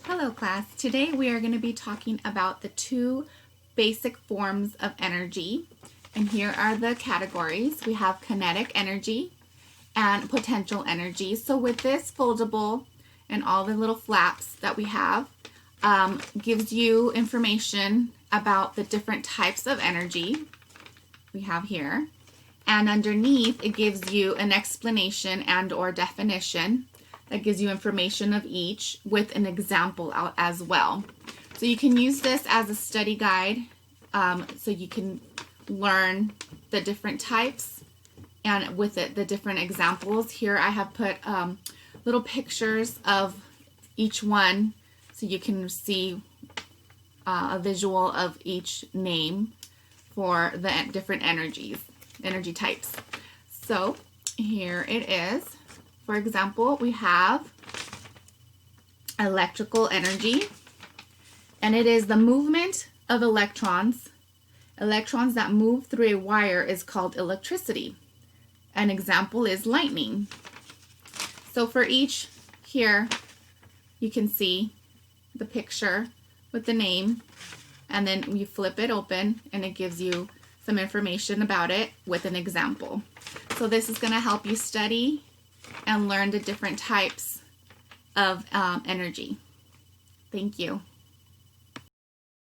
Hello class, today we are going to be talking about the two basic forms of energy, and here are the categories. We have kinetic energy and potential energy. So with this foldable and all the little flaps that we have, gives you information about the different types of energy we have here, and underneath it gives you an explanation and or definition that gives you information of each with an example out as well. So you can use this as a study guide, so you can learn the different types and with it the different examples. Here I have put little pictures of each one so you can see a visual of each name for the different energy types. So here it is. For example, we have electrical energy, and it is the movement of electrons. Electrons that move through a wire is called electricity. An example is lightning. So for each here, you can see the picture with the name, and then you flip it open and it gives you some information about it with an example. So this is going to help you study and learn the different types of energy. Thank you.